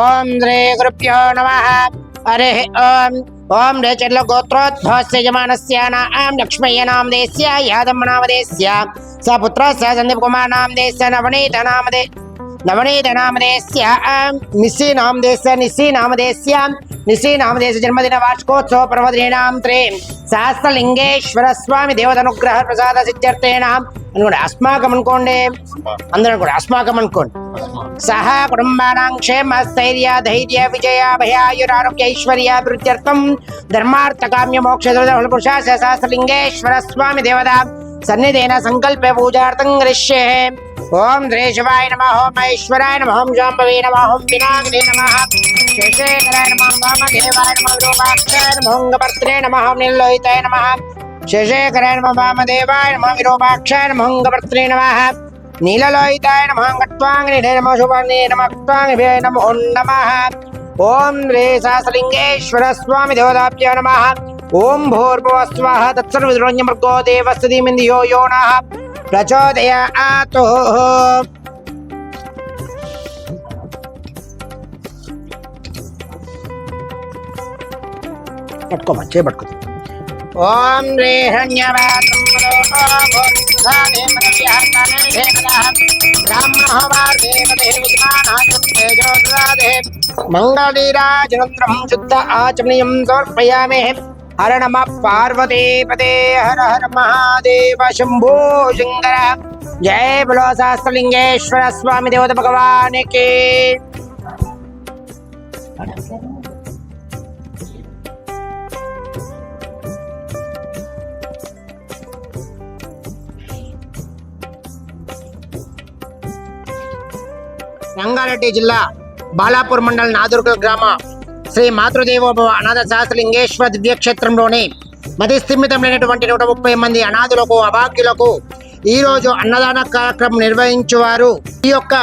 ओम श्री गुरुभ्यो नमः। हरिः ओम। ओम रेचर्ल गोत्रोद्भवस्य यजमानस्य नाम लक्ष्मయ్య नामधेयस्य यादव नामधेयस्य सपुत्रस्य संदीप कुमार नामधेयस्य नवनीत नामधेयस्य निशी नामधेयस्य जन्मदिन वार्षिकोत्सव पर्वदिनां त्रे सहस्रलिंगेश्वर स्वामी देवतानुग्रह प्रसाद सिद्ध्यर्थेन अस्माकं अनुकोंडे अंदर కూడా अस्माकं అనుకోండి सह कुटुंबानां क्षेम स्थैर्य धैर्य विजय भयायुरारोग्य ऐश्वर्याभिवृद्ध्यर्थं धर्मार्थ काम्य मोक्ष फलपुरुषाय सहस्रलिंगेश्वर स्वामी देवता सन्निधेन संकल्प पूजार्थं करिष्ये। ओम श्री शिवाय नमः। ओम ऐश्वराय नमः। ओम जाम्बवे नमः। ओम विनायकाय नमः। शेषेकराय नमः। वामदेवाय नमः। विरूपाक्षाय नमः। अंगभर्त्रे नमः। नीललोहिताय नमः। शेषेकराय नमः। वामदेवाय नमः। विरूपाक्षाय नमः। अंगभर्त्रे नमः। नीललोहिताय नमः। गत्वांगिने नमः। शुभांगिने नमः। गत्वांगिभ्ये नमो नमः। ओम श्री सहस्रलिंगेश्वर स्वामी देवताभ्यो नमः। ओम भूर्भुवः स्वः तत्सर्ववितुर्वरेण्यं देवस्य धीमहि धियो यो नः प्रचोदयात्। पट्को बच्चे पट्को। ओम रे हन्यवातम भूर्भुवः मंगलीराजनंत्रं शुद्ध आचमनीयं समर्पयामि। हर नमः पार्वती पते हर हर महादेव शंभो शंकर। जय बोलो सहस्रलिंगेश्वर स्वामी देवता भगवान की। రంగారెడ్డి జిల్లా బాలాపూర్ మండల నాదూర్గల్ గ్రామ శ్రీ మాతృదేవోభవ అనాథ సహస్రలింగేశ్వర దివ్యక్షేత్రంలోని మతిస్థిమితమైనటువంటి 130 మంది అనాథులకు అభాగ్యులకు ఈరోజు అన్నదాన కార్యక్రమం నిర్వహించువారు. ఈ యొక్క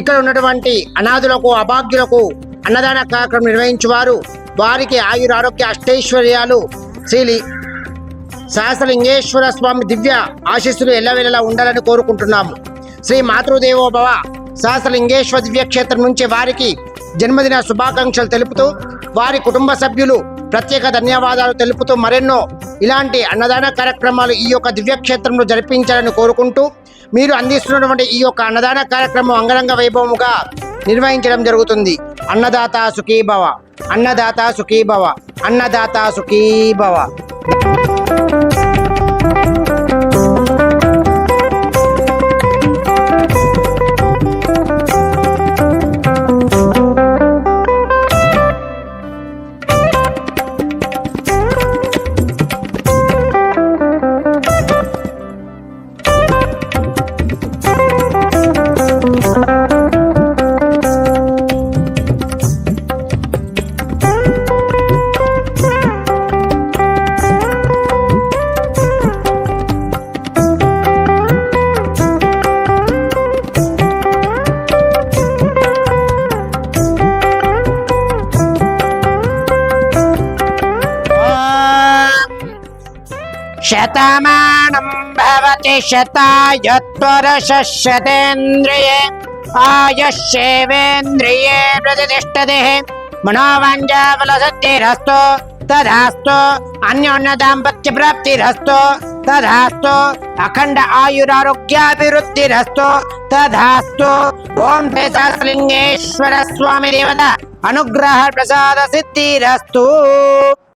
ఇక్కడ ఉన్నటువంటి అనాథులకు అభాగ్యులకు అన్నదాన కార్యక్రమం నిర్వహించువారు వారికి ఆయురారోగ్య అష్టైశ్వర్యాలు శ్రీ సహస్రలింగేశ్వర స్వామి దివ్య ఆశీస్సులు ఎల్లవేళలా ఉండాలని కోరుకుంటున్నాము. శ్రీ మాతృదేవోభవ సహస్రలింగేశ్వర దివ్యక్షేత్రం నుంచి వారికి జన్మదిన శుభాకాంక్షలు తెలుపుతూ వారి కుటుంబ సభ్యులు ప్రత్యేక ధన్యవాదాలు తెలుపుతూ మరెన్నో ఇలాంటి అన్నదాన కార్యక్రమాలు ఈ యొక్క దివ్యక్షేత్రంలో జరిపించాలని కోరుకుంటూ మీరు అందిస్తున్నటువంటి ఈ యొక్క అన్నదాన కార్యక్రమం అంగరంగ వైభవముగా నిర్వహించడం జరుగుతుంది. అన్నదాత సుఖీభవ, అన్నదాత సుఖీభవ, అన్నదాత సుఖీభవ. शतमानं भवति शताय त्वरशस्यतेन्द्रिये आयुष्येवेन्द्रिये प्रतिष्ठते। मनोवाञ्छाफलसिद्धिरस्तु तथास्तु। अन्योन्यदाम्पत्यप्राप्तिरस्तु तथास्तु। अखण्ड आयुरारोग्याभिवृद्धिरस्तु तथास्तु। ओम श्री सहस्रलिंगेश्वर स्वामी देवता अनुग्रह प्रसाद सिद्धिरस्तु।